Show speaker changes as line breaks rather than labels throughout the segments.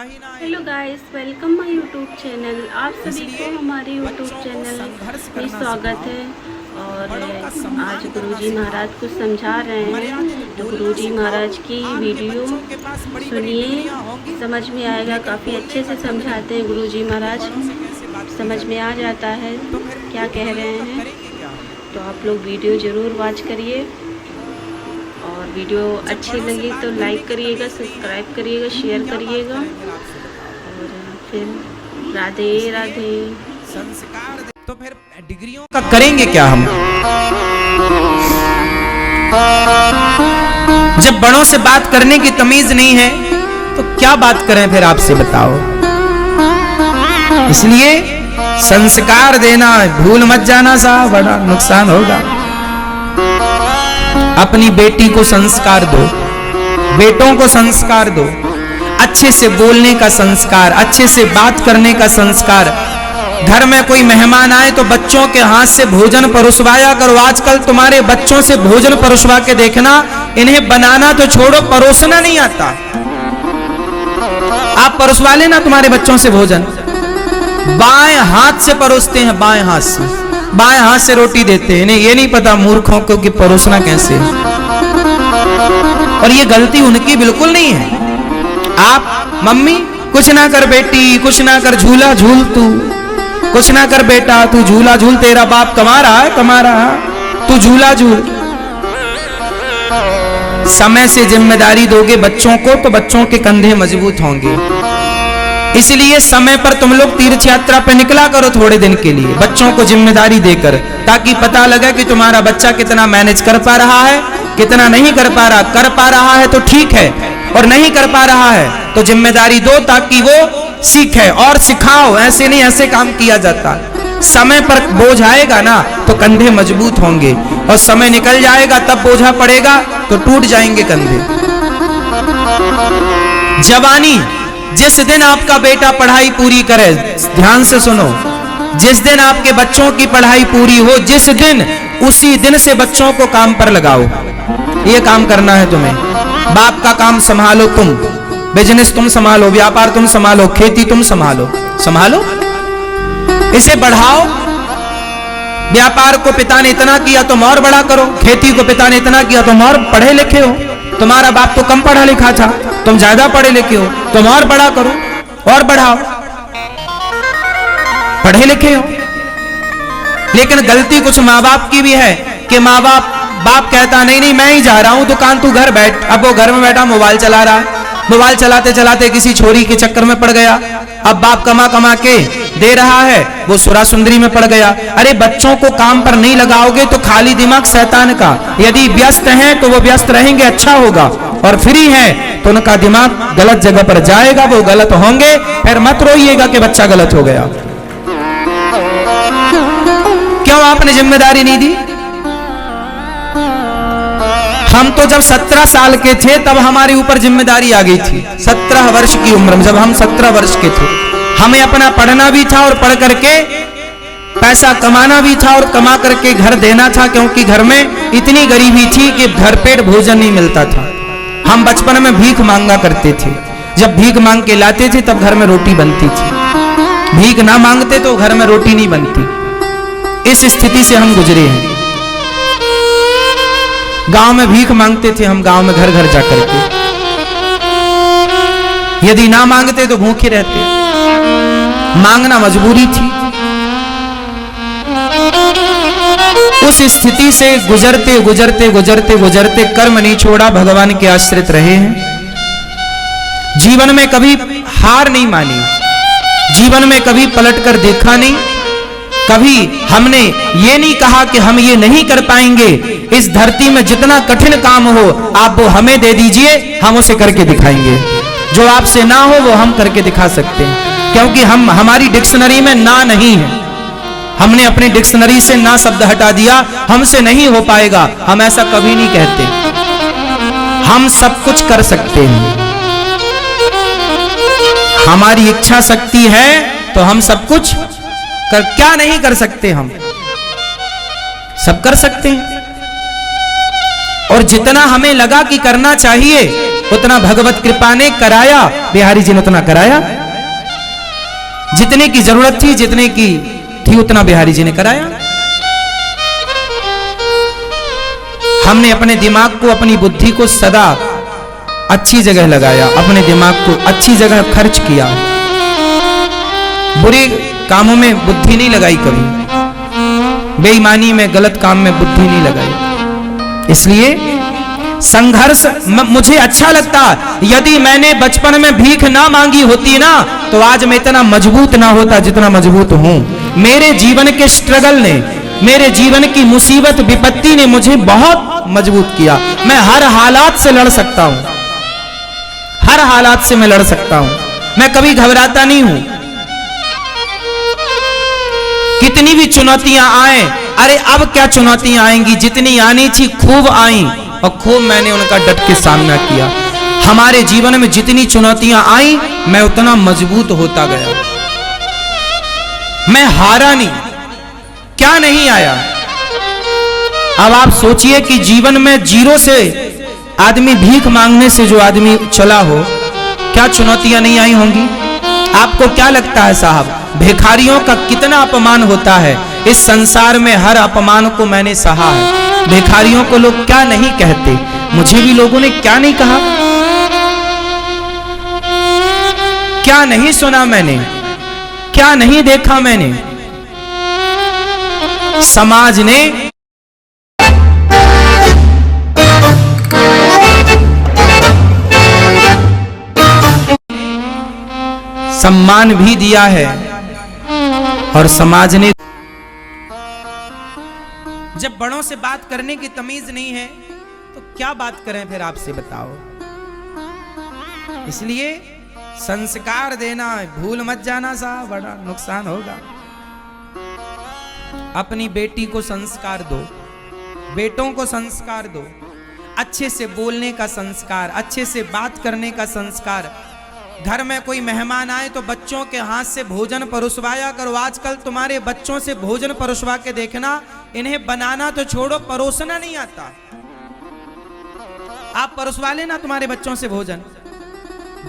Hello guys, welcome my YouTube channel. आप सभी को हमारे यूट्यूब चैनल में स्वागत है। और आज गुरुजी महाराज कुछ समझा रहे हैं, तो गुरुजी महाराज की वीडियो सुनिए, समझ में आएगा। काफ़ी अच्छे से समझाते हैं गुरुजी महाराज, समझ में आ जाता है क्या कह रहे हैं। तो आप लोग वीडियो ज़रूर वॉच करिए, और वीडियो अच्छी लगी तो लाइक करिएगा, सब्सक्राइब करिएगा, शेयर करिएगा। और फिर राधे राधे।
तो फिर डिग्रियों का करेंगे क्या हम? जब बड़ों से बात करने की तमीज नहीं है तो क्या बात करें फिर, आपसे बताओ। इसलिए संस्कार देना भूल मत जाना साहब, बड़ा नुकसान होगा। अपनी बेटी को संस्कार दो, बेटों को संस्कार दो, अच्छे से बोलने का संस्कार, अच्छे से बात करने का संस्कार। घर में कोई मेहमान आए तो बच्चों के हाथ से भोजन परोसवाया करो। आजकल तुम्हारे बच्चों से भोजन परोसवा के देखना, इन्हें बनाना तो छोड़ो, परोसना नहीं आता। आप परोसवा लेना तुम्हारे बच्चों से भोजन, बाएं हाथ से परोसते हैं, बाएं हाथ से, बाएं हाथ से रोटी देते हैं। इन्हें ये नहीं पता मूर्खों को कि परोसना कैसे है। और ये गलती उनकी बिल्कुल नहीं है। आप मम्मी कुछ ना कर बेटी, कुछ ना कर, झूला झूल तू, कुछ ना कर बेटा तू झूला झूल, तेरा बाप कमा रहा है, कमा रहा है, तू झूला झूल। समय से जिम्मेदारी दोगे बच्चों को तो बच्चों के कंधे मजबूत होंगे। इसलिए समय पर तुम लोग तीर्थ यात्रा पे निकला करो थोड़े दिन के लिए, बच्चों को जिम्मेदारी देकर, ताकि पता लगे कि तुम्हारा बच्चा कितना मैनेज कर पा रहा है, कितना नहीं कर पा रहा। कर पा रहा है तो ठीक है, और नहीं कर पा रहा है तो जिम्मेदारी दो ताकि वो सीखे और सिखाओ। ऐसे नहीं, ऐसे काम किया जाता। समय पर बोझ आएगा ना तो कंधे मजबूत होंगे, और समय निकल जाएगा तब बोझा पड़ेगा तो टूट जाएंगे कंधे। जवानी, जिस दिन आपका बेटा पढ़ाई पूरी करे, ध्यान से सुनो, जिस दिन आपके बच्चों की पढ़ाई पूरी हो, जिस दिन, उसी दिन से बच्चों को काम पर लगाओ। ये काम करना है तुम्हें। बाप का काम संभालो तुम, बिजनेस तुम संभालो, व्यापार तुम संभालो, खेती तुम संभालो, संभालो, इसे बढ़ाओ। व्यापार को पिता ने इतना किया तुम और बड़ा करो, खेती को पिता ने इतना किया तुम और पढ़े लिखे हो। तुम्हारा बाप तो कम पढ़ा लिखा था, तुम ज्यादा पढ़े लिखे हो, तुम और बड़ा करो और बढ़ाओ। पढ़े लिखे हो, लेकिन गलती कुछ माँ बाप की भी है कि बाप कहता नहीं नहीं मैं ही जा रहा हूं दुकान, तू घर बैठ। अब वो घर में बैठा मोबाइल चला रहा है, मोबाइल चलाते चलाते किसी छोरी के चक्कर में पड़ गया। अब बाप कमा कमा के दे रहा है, वो सुरा सुंदरी में पड़ गया। अरे बच्चों को काम पर नहीं लगाओगे तो खाली दिमाग शैतान का। यदि व्यस्त हैं तो वो व्यस्त रहेंगे, अच्छा होगा, और फ्री है तो उनका दिमाग गलत जगह पर जाएगा, वो गलत होंगे। फिर मत रोइएगा कि बच्चा गलत हो गया। क्यों आपने जिम्मेदारी नहीं दी? हम तो जब 17 साल के थे तब हमारे ऊपर जिम्मेदारी आ गई थी। 17 वर्ष की उम्र में, जब हम 17 वर्ष के थे, हमें अपना पढ़ना भी था और पढ़ करके पैसा कमाना भी था और कमा करके घर देना था, क्योंकि घर में इतनी गरीबी थी कि भरपेट भोजन नहीं मिलता था। हम बचपन में भीख मांगा करते थे, जब भीख मांग के लाते थे तब घर में रोटी बनती थी, भीख ना मांगते तो घर में रोटी नहीं बनती। इस स्थिति से हम गुजरे हैं। गांव में भीख मांगते थे हम, गांव में घर घर जाकर के, यदि ना मांगते तो भूखे रहते, मांगना मजबूरी थी। उस स्थिति से गुजरते गुजरते गुजरते गुजरते कर्म नहीं छोड़ा, भगवान के आश्रित रहे हैं। जीवन में कभी हार नहीं मानी, जीवन में कभी पलट कर देखा नहीं, कभी हमने ये नहीं कहा कि हम ये नहीं कर पाएंगे। इस धरती में जितना कठिन काम हो आप वो हमें दे दीजिए, हम उसे करके दिखाएंगे। जो आपसे ना हो वो हम करके दिखा सकते हैं, क्योंकि हमारी डिक्शनरी में ना नहीं है। हमने अपनी डिक्शनरी से ना शब्द हटा दिया, हमसे नहीं हो पाएगा, हम ऐसा कभी नहीं कहते। हम सब कुछ कर सकते हैं, हमारी इच्छा शक्ति है तो हम सब कुछ क्या नहीं कर सकते, हम सब कर सकते हैं। और जितना हमें लगा कि करना चाहिए उतना भगवत कृपा ने कराया, बिहारी जी ने उतना कराया। जितने की जरूरत थी, जितने की थी उतना बिहारी जी ने कराया। हमने अपने दिमाग को, अपनी बुद्धि को सदा अच्छी जगह लगाया, अपने दिमाग को अच्छी जगह खर्च किया, बुरे कामों में बुद्धि नहीं लगाई कभी, बेईमानी में, गलत काम में बुद्धि नहीं लगाई। इसलिए संघर्ष मुझे अच्छा लगता। यदि मैंने बचपन में भीख ना मांगी होती ना, तो आज मैं इतना मजबूत ना होता जितना मजबूत हूं। मेरे जीवन के स्ट्रगल ने, मेरे जीवन की मुसीबत विपत्ति ने मुझे बहुत मजबूत किया। मैं हर हालात से लड़ सकता हूं, हर हालात से मैं लड़ सकता हूं। मैं कभी घबराता नहीं हूं। कितनी भी चुनौतियां आए, अरे अब क्या चुनौतियां आएंगी, जितनी आनी थी खूब आई और खूब मैंने उनका डट के सामना किया। हमारे जीवन में जितनी चुनौतियां आई, मैं उतना मजबूत होता गया। मैं हारा नहीं। क्या नहीं आया? अब आप सोचिए कि जीवन में जीरो से आदमी भीख मांगने से जो आदमी चला हो, क्या चुनौतियां नहीं आई होंगी? आपको क्या लगता है साहब, भिखारियों का कितना अपमान होता है? इस संसार में हर अपमान को मैंने सहा है। भिखारियों को लोग क्या नहीं कहते, मुझे भी लोगों ने क्या नहीं कहा, क्या नहीं सुना मैंने, क्या नहीं देखा मैंने। समाज ने सम्मान भी दिया है और समाज ने, जब बड़ों से बात करने की तमीज नहीं है तो क्या बात करें फिर, आपसे बताओ। इसलिए संस्कार देना भूल मत जाना साहब, बड़ा नुकसान होगा। अपनी बेटी को संस्कार दो, बेटों को संस्कार दो, अच्छे से बोलने का संस्कार, अच्छे से बात करने का संस्कार। घर में कोई मेहमान आए तो बच्चों के हाथ से भोजन परोसवाया करो। आजकल तुम्हारे बच्चों से भोजन परोसवा के देखना, इन्हें बनाना तो छोड़ो, परोसना नहीं आता। आप परोसवा लेना तुम्हारे बच्चों से भोजन,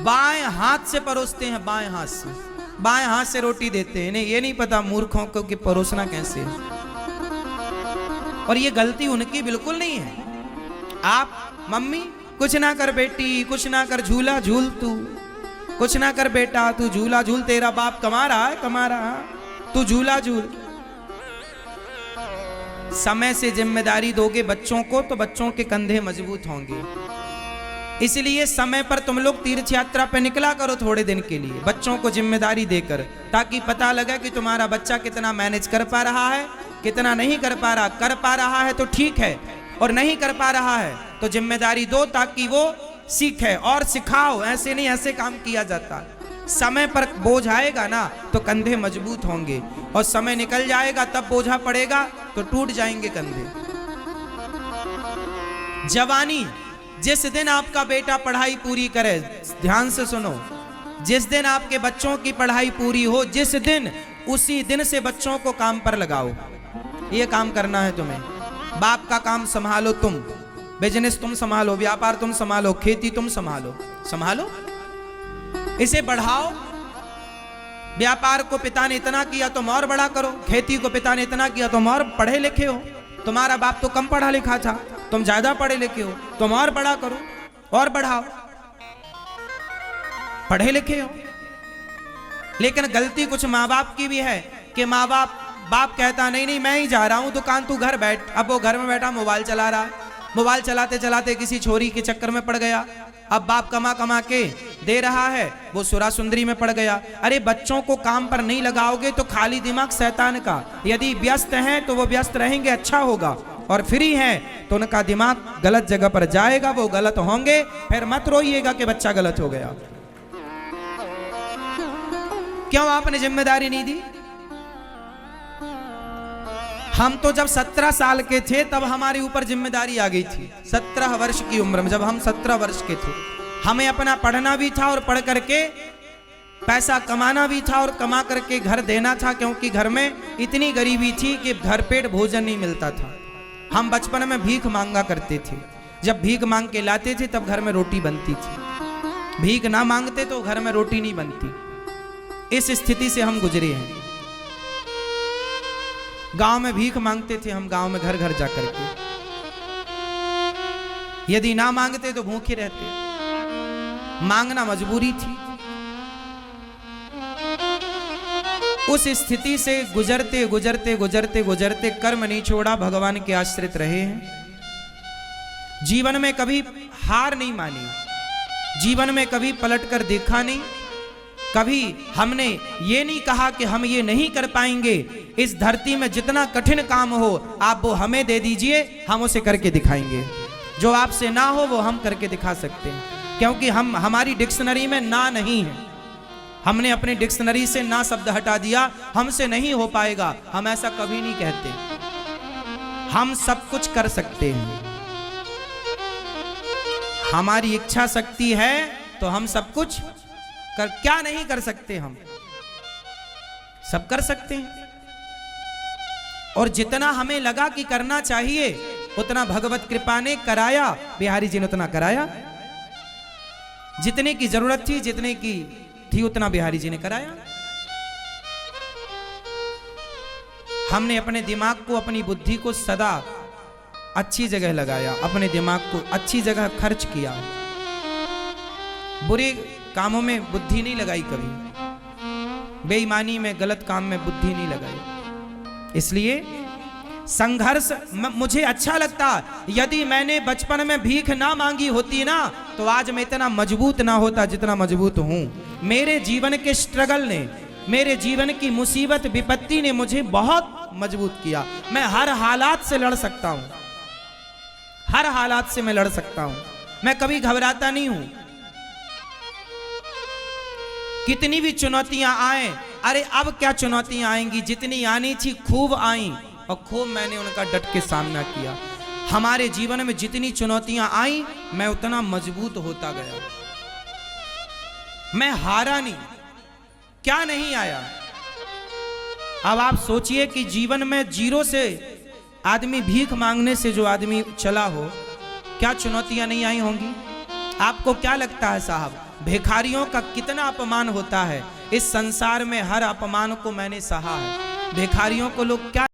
बाएं हाथ से परोसते हैं, बाएं हाथ से, बाएं हाथ से रोटी देते हैं। इन्हें ये नहीं पता मूर्खों को कि परोसना कैसे है। और ये गलती उनकी बिल्कुल नहीं है। आप मम्मी कुछ ना कर बेटी, कुछ ना कर, झूला झूल तू, कुछ ना कर बेटा तू झूला झूल, तेरा बाप कमा रहा है, कमा रहा, तू झूला झूल। समय से जिम्मेदारी दोगे बच्चों को तो बच्चों के कंधे मजबूत होंगे। इसलिए समय पर तुम लोग तीर्थ यात्रा पे निकला करो थोड़े दिन के लिए, बच्चों को जिम्मेदारी देकर, ताकि पता लगे कि तुम्हारा बच्चा कितना मैनेज कर पा रहा है, कितना नहीं कर पा रहा। कर पा रहा है तो ठीक है, और नहीं कर पा रहा है तो जिम्मेदारी दो ताकि वो सीखे और सिखाओ। ऐसे नहीं, ऐसे काम किया जाता। समय पर बोझ आएगा ना तो कंधे मजबूत होंगे, और समय निकल जाएगा तब बोझा पड़ेगा तो टूट जाएंगे कंधे। जवानी, जिस दिन आपका बेटा पढ़ाई पूरी करे, ध्यान से सुनो, जिस दिन आपके बच्चों की पढ़ाई पूरी हो, जिस दिन, उसी दिन से बच्चों को काम पर लगाओ। ये काम करना है तुम्हें। बाप का काम संभालो तुम, बिजनेस तुम संभालो, व्यापार तुम संभालो, खेती तुम संभालो, संभालो, इसे बढ़ाओ। व्यापार को पिता ने इतना किया तुम और बड़ा करो, खेती को पिता ने इतना किया तुम और पढ़े लिखे हो। तुम्हारा बाप तो कम पढ़ा लिखा था, तुम ज्यादा पढ़े लिखे हो, तुम और बड़ा करो और बढ़ाओ। पढ़े लिखे हो, लेकिन गलती कुछ माँ बाप की भी है कि बाप कहता नहीं नहीं मैं ही जा रहा हूं दुकान, तू घर बैठ। अब वो घर में बैठा मोबाइल चला रहा है, मोबाइल चलाते चलाते किसी छोरी के चक्कर में पड़ गया। अब बाप कमा कमा के दे रहा है, वो सुरा सुंदरी में पड़ गया। अरे बच्चों को काम पर नहीं लगाओगे तो खाली दिमाग शैतान का। यदि व्यस्त हैं तो वो व्यस्त रहेंगे, अच्छा होगा, और फ्री हैं तो उनका दिमाग गलत जगह पर जाएगा, वो गलत होंगे। फिर मत रोइएगा कि बच्चा गलत हो गया। क्यों आपने जिम्मेदारी नहीं दी? हम तो जब 17 साल के थे तब हमारे ऊपर जिम्मेदारी आ गई थी। 17 वर्ष की उम्र में, जब हम 17 वर्ष के थे, हमें अपना पढ़ना भी था और पढ़ करके पैसा कमाना भी था और कमा करके घर देना था, क्योंकि घर में इतनी गरीबी थी कि घर पेट भोजन नहीं मिलता था। हम बचपन में भीख मांगा करते थे। जब भीख मांग के लाते थे तब घर में रोटी बनती थी, भीख ना मांगते तो घर में रोटी नहीं बनती। इस स्थिति से हम गुजरे हैं। गांव में भीख मांगते थे हम, गांव में घर घर जाकर के, यदि ना मांगते तो भूखे रहते। मांगना मजबूरी थी। उस स्थिति से गुजरते गुजरते गुजरते गुजरते कर्म नहीं छोड़ा, भगवान के आश्रित रहे हैं। जीवन में कभी हार नहीं मानी, जीवन में कभी पलट कर देखा नहीं, कभी हमने ये नहीं कहा कि हम ये नहीं कर पाएंगे। इस धरती में जितना कठिन काम हो आप वो हमें दे दीजिए, हम उसे करके दिखाएंगे। जो आपसे ना हो वो हम करके दिखा सकते हैं, क्योंकि हमारी डिक्शनरी में ना नहीं है। हमने अपनी डिक्शनरी से ना शब्द हटा दिया, हमसे नहीं हो पाएगा, हम ऐसा कभी नहीं कहते। हम सब कुछ कर सकते हैं, हमारी इच्छा शक्ति है तो हम सब कुछ क्या नहीं कर सकते, हम सब कर सकते हैं। और जितना हमें लगा कि करना चाहिए उतना भगवत कृपा ने कराया, बिहारी जी ने उतना कराया। जितने की जरूरत थी, जितने की थी उतना बिहारी जी ने कराया। हमने अपने दिमाग को, अपनी बुद्धि को सदा अच्छी जगह लगाया, अपने दिमाग को अच्छी जगह खर्च किया। बुरे कामों में बुद्धि नहीं लगाई कभी, बेईमानी में, गलत काम में बुद्धि नहीं लगाई। इसलिए संघर्ष मुझे अच्छा लगता। यदि मैंने बचपन में भीख ना मांगी होती ना तो आज मैं इतना मजबूत ना होता जितना मजबूत हूं। मेरे जीवन के स्ट्रगल ने, मेरे जीवन की मुसीबत विपत्ति ने मुझे बहुत मजबूत किया। मैं हर हालात से लड़ सकता हूं, हर हालात से मैं लड़ सकता हूं। मैं कभी घबराता नहीं हूं। कितनी भी चुनौतियां आए, अरे अब क्या चुनौतियां आएंगी, जितनी आनी थी खूब आई और खूब मैंने उनका डट के सामना किया। हमारे जीवन में जितनी चुनौतियां आई मैं उतना मजबूत होता गया, मैं हारा नहीं। क्या नहीं आया? अब आप सोचिए कि जीवन में जीरो से आदमी, भीख मांगने से जो आदमी चला हो, क्या चुनौतियां नहीं आई होंगी? आपको क्या लगता है साहब, भिखारियों का कितना अपमान होता है? इस संसार में हर अपमान को मैंने सहा है। भिखारियों को लोग क्या